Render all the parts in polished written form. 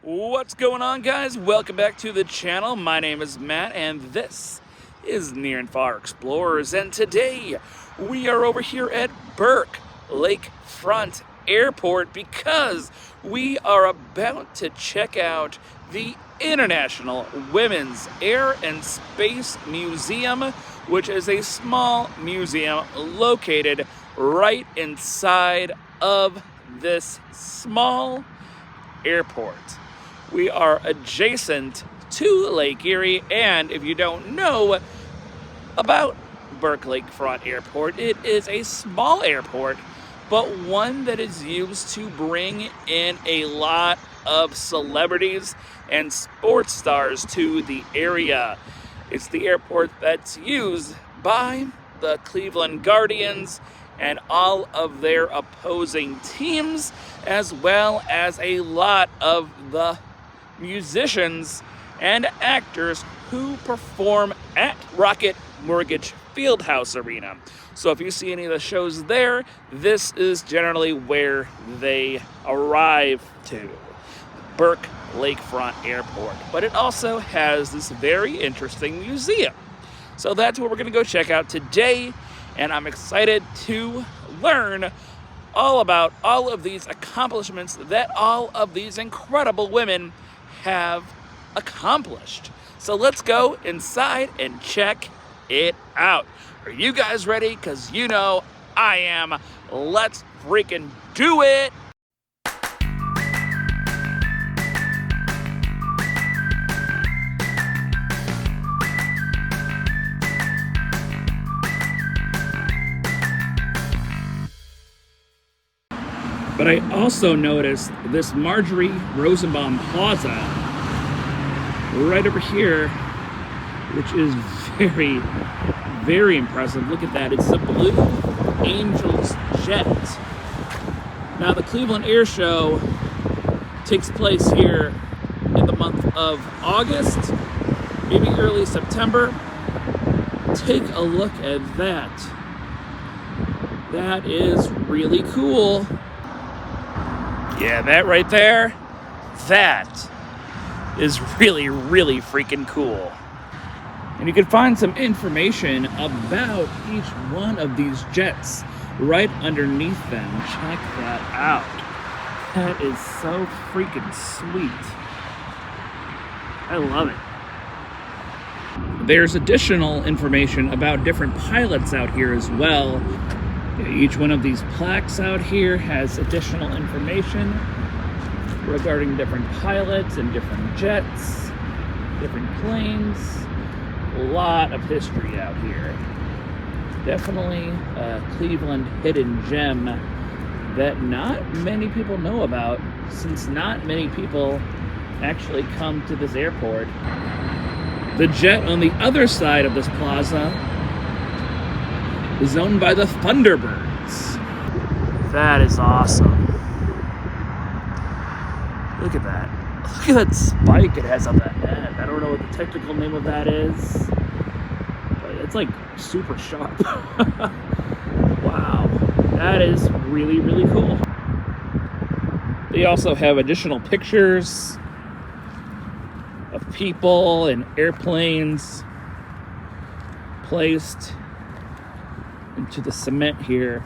What's going on, guys? Welcome back to the channel. My name is Matt and this is Near and Far Explorers, and today we are over here at Burke Lakefront Airport because we are about to check out the International Women's Air and Space Museum, which is a small museum located right inside of this small airport. We are adjacent to Lake Erie, and if you don't know about Burke Lakefront Airport, it is a small airport, but one that is used to bring in a lot of celebrities and sports stars to the area. It's the airport that's used by the Cleveland Guardians and all of their opposing teams, as well as a lot of the musicians and actors who perform at Rocket Mortgage Fieldhouse Arena. So if you see any of the shows there, this is generally where they arrive to, Burke Lakefront Airport. But it also has this very interesting museum. So that's what we're gonna go check out today, and I'm excited to learn all about all of these accomplishments that all of these incredible women have accomplished. So let's go inside and check it out. Are you guys ready? Because you know I am. Let's freaking do it. But I also noticed this Marjorie Rosenbaum Plaza right over here, which is very, very impressive. Look at that. It's the Blue Angels jet. Now, the Cleveland Air Show takes place here in the month of August, maybe early September. Take a look at that. That is really cool. Yeah, that right there, that is really, really freaking cool. And you can find some information about each one of these jets right underneath them. Check that out. That is so freaking sweet. I love it. There's additional information about different pilots out here as well. Each one of these plaques out here has additional information regarding different pilots and different jets, different planes. A lot of history out here. Definitely a Cleveland hidden gem that not many people know about, since not many people actually come to this airport. The jet on the other side of this plaza is owned by the Thunderbirds. That is awesome. Look at that. Look at that spike it has on that end. I don't know what the technical name of that is, but it's like super sharp. Wow. That is really, really cool. They also have additional pictures of people and airplanes placed into the cement here.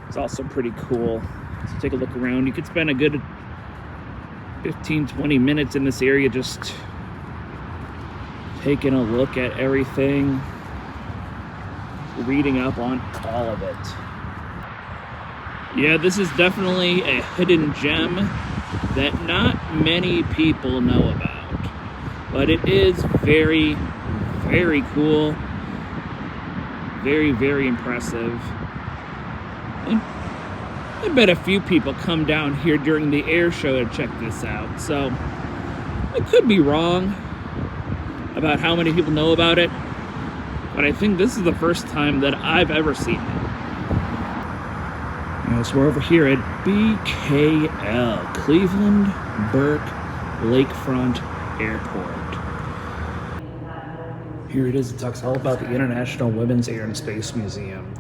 It's also pretty cool. So take a look around. You could spend a good 15-20 minutes in this area just taking a look at everything, reading up on all of it. Yeah, this is definitely a hidden gem that not many people know about, but it is very, very cool. Very, very impressive. And I bet a few people come down here during the air show to check this out. So I could be wrong about how many people know about it, but I think this is the first time that I've ever seen it. So we're over here at BKL, Cleveland Burke Lakefront Airport. Here it is. It talks all about the International Women's Air and Space Museum.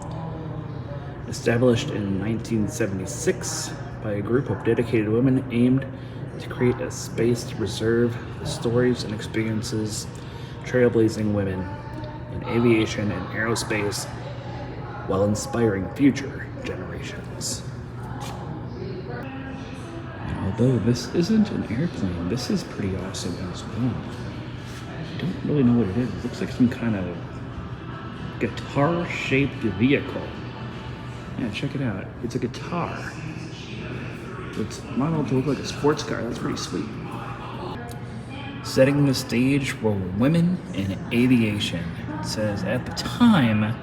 Established in 1976 by a group of dedicated women aimed to create a space to preserve the stories and experiences trailblazing women in aviation and aerospace while inspiring future generations. Although this isn't an airplane, this is pretty awesome as well. I don't really know what it is. It looks like some kind of guitar-shaped vehicle. Yeah, check it out. It's a guitar. It's modeled to look like a sports car. That's pretty sweet. Setting the stage for women in aviation. It says, at the time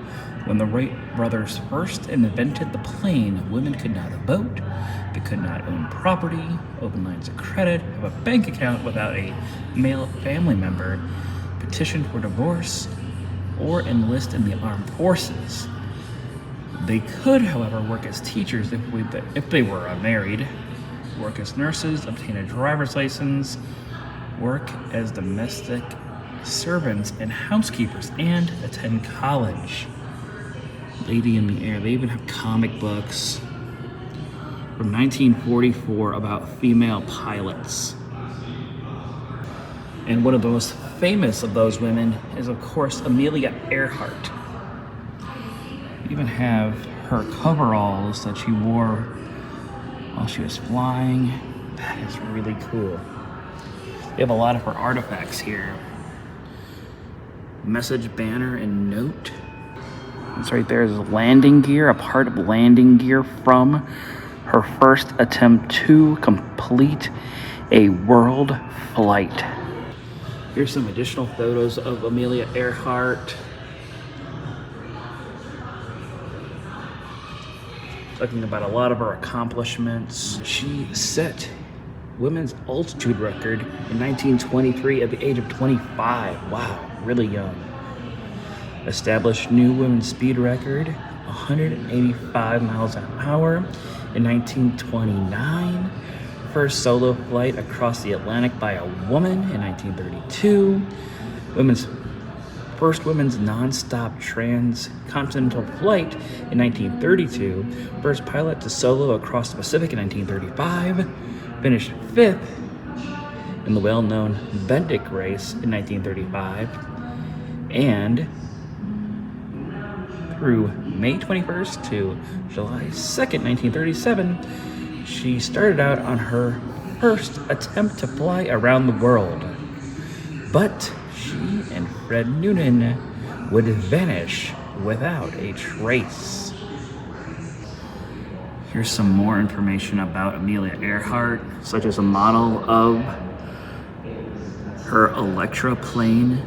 when the Wright brothers first invented the plane, women could not vote, they could not own property, open lines of credit, have a bank account without a male family member, petition for divorce, or enlist in the armed forces. They could, however, work as teachers if they were unmarried, work as nurses, obtain a driver's license, work as domestic servants and housekeepers, and attend college. Lady in the Air. They even have comic books from 1944 about female pilots. And one of the most famous of those women is, of course, Amelia Earhart. You even have her coveralls that she wore while she was flying. That is really cool. We have a lot of her artifacts here. Message banner and note. It's right there is landing gear, a part of landing gear from her first attempt to complete a world flight. Here's some additional photos of Amelia Earhart. Talking about a lot of her accomplishments. She set women's altitude record in 1923 at the age of 25. Wow, really young. Established new women's speed record, 185 miles an hour in 1929. First solo flight across the Atlantic by a woman in 1932. First women's non-stop transcontinental flight in 1932. First pilot to solo across the Pacific in 1935. Finished 5th in the well-known Bendick race in 1935. And through May 21st to July 2nd, 1937, she started out on her first attempt to fly around the world. But she and Fred Noonan would vanish without a trace. Here's some more information about Amelia Earhart, such as a model of her Electra plane.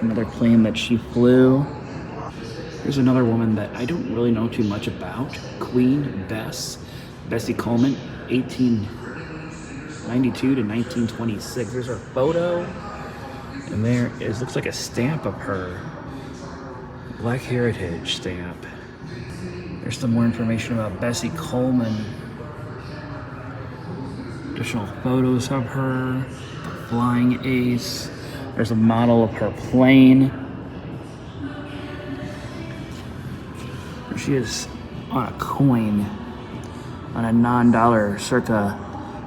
Another plane that she flew. Here's another woman that I don't really know too much about. Queen Bessie Coleman, 1892 to 1926. There's her photo. And there is, looks like a stamp of her. Black Heritage stamp. There's some more information about Bessie Coleman. Additional photos of her. The Flying Ace. There's a model of her plane. She is on a coin, on a non-dollar circa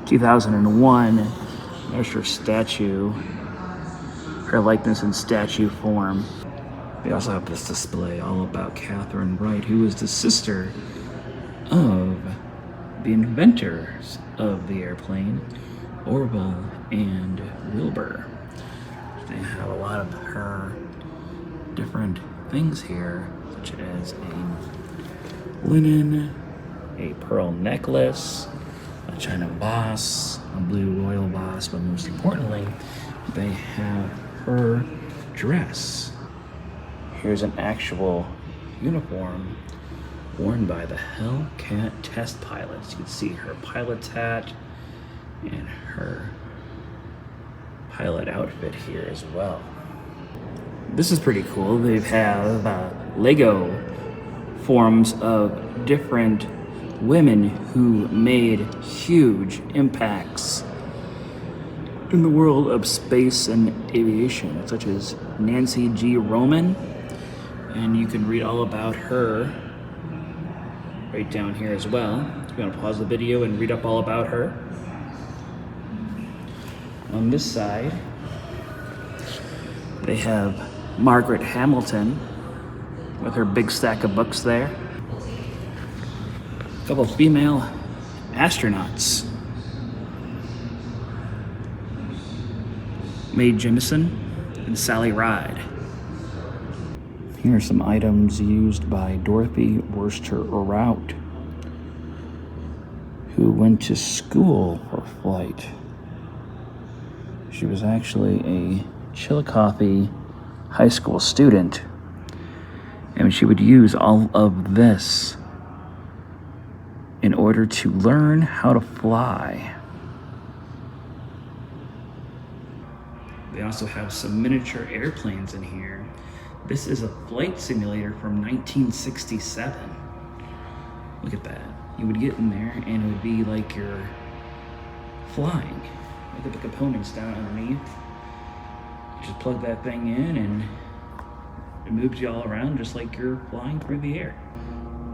2001. There's her statue, her likeness in statue form. We also have this display all about Catherine Wright, who was the sister of the inventors of the airplane, Orville and Wilbur. They have a lot of her different things here, such as a linen, a pearl necklace, a China boss, a blue royal boss, but most importantly, they have her dress. Here's an actual uniform worn by the Hellcat test pilots. You can see her pilot's hat and her pilot outfit here as well. This is pretty cool. They have Lego forms of different women who made huge impacts in the world of space and aviation, such as Nancy G. Roman, and you can read all about her right down here as well. I'm gonna pause the video and read up all about her. On this side, they have Margaret Hamilton with her big stack of books there. A couple of female astronauts. Mae Jemison and Sally Ride. Here are some items used by Dorothy Worcester Rout, who went to school for flight. She was actually a Chillicothe high school student, and she would use all of this in order to learn how to fly. They also have some miniature airplanes in here. This is a flight simulator from 1967. Look at that. You would get in there and it would be like you're flying. Look at the components down underneath. Just plug that thing in and it moves you all around just like you're flying through the air.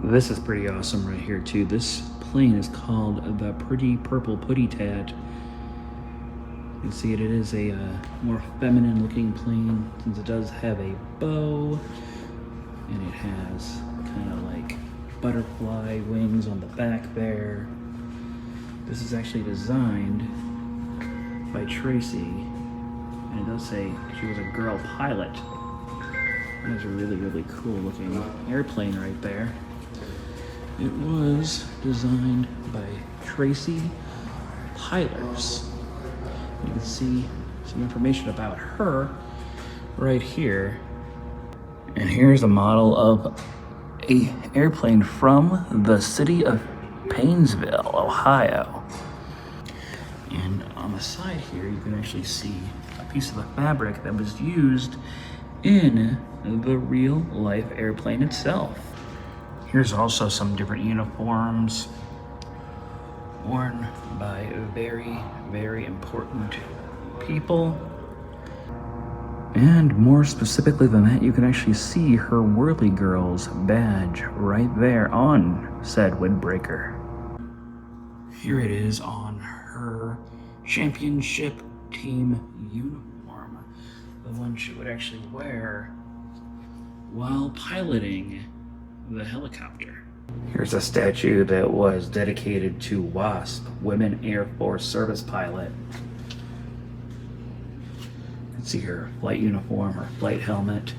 This is pretty awesome right here too. This plane is called the Pretty Purple Putty Tat. You can see it is a more feminine looking plane since it does have a bow and it has kind of like butterfly wings on the back there. This is actually designed by Tracy, and it does say she was a girl pilot. That is a really, really cool looking airplane right there. It was designed by Tracy Tylers. You can see some information about her right here. And here's a model of a airplane from the city of Painesville, Ohio. And on the side here, you can actually see a piece of the fabric that was used in the real life airplane itself. Here's also some different uniforms worn by very, very important people. And more specifically than that, you can actually see her Whirly Girls badge right there on said windbreaker. Here it is on her championship team uniform, the one she would actually wear while piloting the helicopter. Here's a statue that was dedicated to WASP, Women Air Force Service Pilot. You can see her flight uniform, her flight helmet.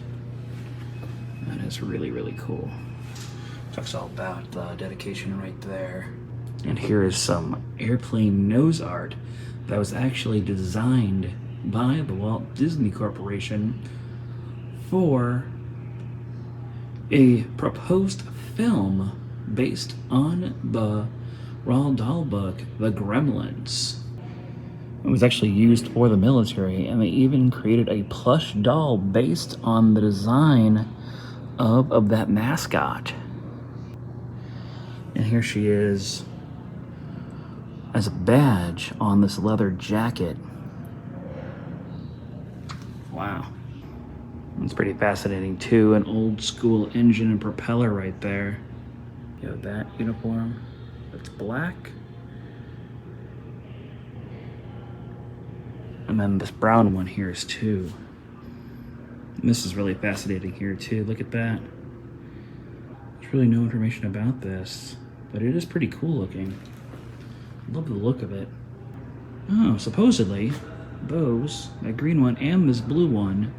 That is really, really cool. Talks all about the dedication right there. And here is some airplane nose art that was actually designed by the Walt Disney Corporation for a proposed film based on the Roald Dahl book, The Gremlins. It was actually used for the military, and they even created a plush doll based on the design of that mascot. And here she is as a badge on this leather jacket. Wow. It's pretty fascinating too. An old school engine and propeller right there. You have that uniform that's black. And then this brown one here is too. And this is really fascinating here too. Look at that. There's really no information about this, but it is pretty cool looking. I love the look of it. Oh, supposedly those, that green one and this blue one,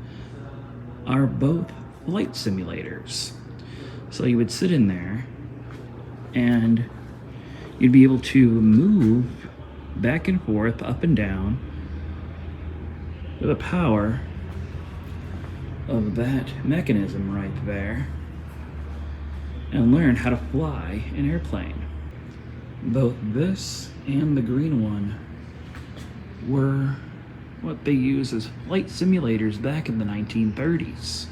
are both flight simulators. So you would sit in there and you'd be able to move back and forth, up and down, with the power of that mechanism right there, and learn how to fly an airplane. Both this and the green one were what they used as flight simulators back in the 1930s.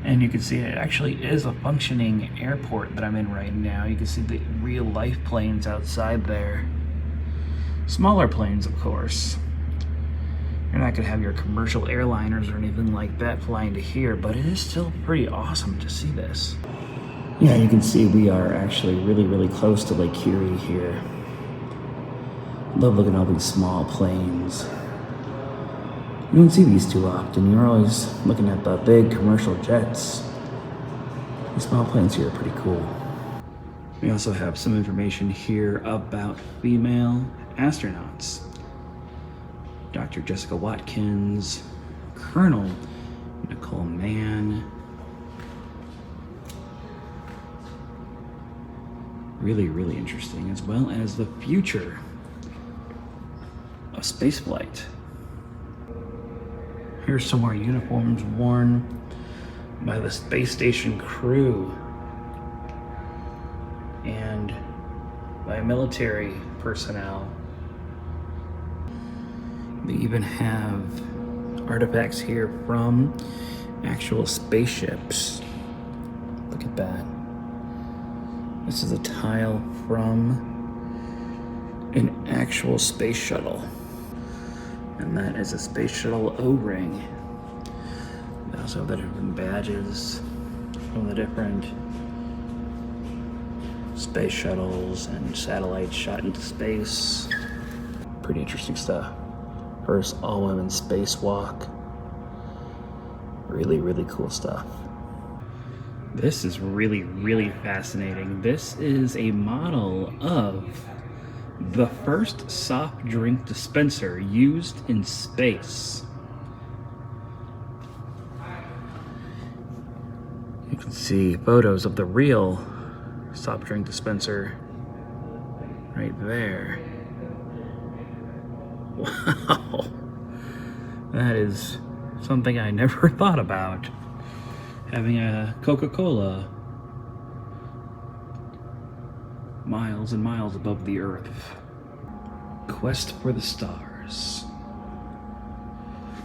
And you can see it actually is a functioning airport that I'm in right now. You can see the real life planes outside there. Smaller planes, of course. You're not gonna have your commercial airliners or anything like that flying to here, but it is still pretty awesome to see this. Yeah, you can see we are actually really close to Lake Erie here. Love looking at all these small planes. You don't see these too often. You're always looking at the big commercial jets. These small planes here are pretty cool. We also have some information here about female astronauts. Dr. Jessica Watkins, Colonel Nicole Mann. Really interesting, as well as the future of spaceflight. Here's some more uniforms worn by the space station crew and by military personnel. They even have artifacts here from actual spaceships. Look at that. This is a tile from an actual space shuttle. And that is a space shuttle O-ring. They also have the different badges from the different space shuttles and satellites shot into space. Pretty interesting stuff. First all-women spacewalk. Really cool stuff. This is really fascinating. This is a model of the first soft drink dispenser used in space. You can see photos of the real soft drink dispenser right there. Wow, that is something I never thought about. Having a Coca-Cola miles and miles above the Earth. Quest for the stars.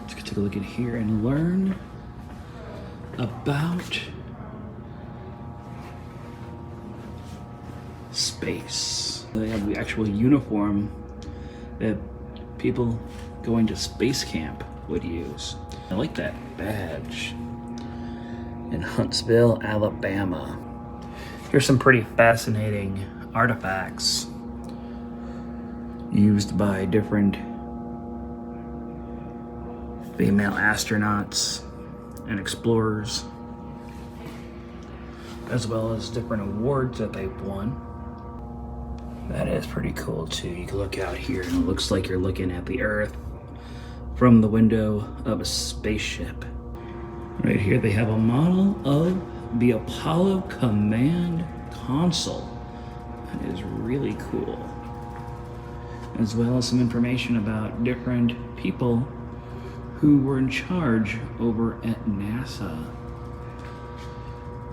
Let's take a look in here and learn about space. They have the actual uniform that people going to space camp would use. I like that badge. In Huntsville, Alabama. Here's some pretty fascinating artifacts used by different female astronauts and explorers, as well as different awards that they've won. That is pretty cool too. You can look out here and it looks like you're looking at the Earth from the window of a spaceship. Right here they have a model of the Apollo Command Console. That is really cool. As well as some information about different people who were in charge over at NASA,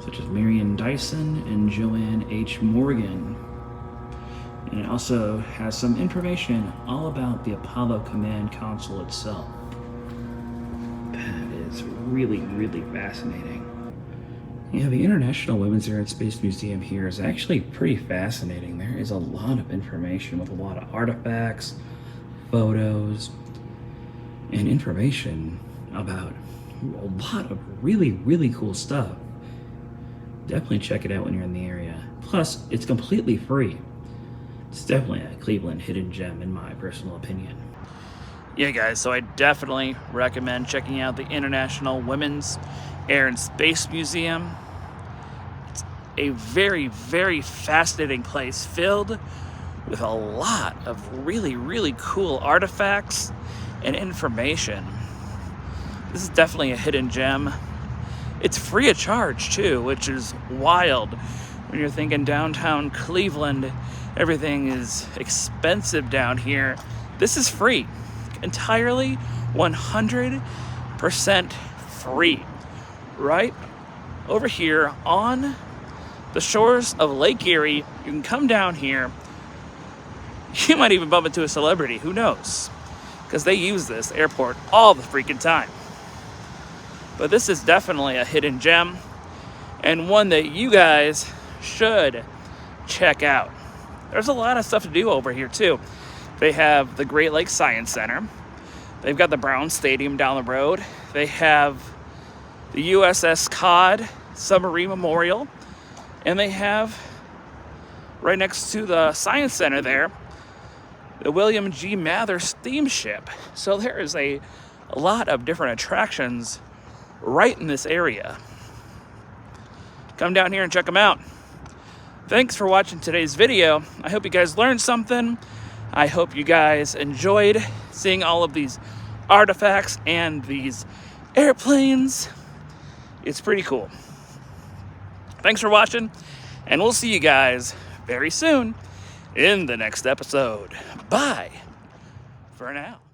such as Marion Dyson and Joanne H. Morgan. And it also has some information all about the Apollo Command Console itself. That is really fascinating. Yeah, the International Women's Air and Space Museum here is actually pretty fascinating. There is a lot of information with a lot of artifacts, photos, and information about a lot of really cool stuff. Definitely check it out when you're in the area. Plus, it's completely free. It's definitely a Cleveland hidden gem in my personal opinion. Yeah guys, so I definitely recommend checking out the International Women's Air and Space Museum. It's a very fascinating place filled with a lot of really cool artifacts and information. This is definitely a hidden gem. It's free of charge too, which is wild. When you're thinking downtown Cleveland, everything is expensive down here. This is free. Entirely 100% free. Right over here on the shores of Lake Erie. You can come down here. You might even bump into a celebrity, who knows? Because they use this airport all the freaking time. But this is definitely a hidden gem, and one that you guys should check out. There's a lot of stuff to do over here too. They have the Great Lakes Science Center. They've got the Brown Stadium down the road. They have the USS Cod Submarine Memorial And they have, right next to the Science Center there, the William G. Mather steamship. So there is a lot of different attractions right in this area. Come down here and check them out. Thanks for watching today's video. I hope you guys learned something. I hope you guys enjoyed seeing all of these artifacts and these airplanes. It's pretty cool. Thanks for watching, and we'll see you guys very soon in the next episode. Bye for now.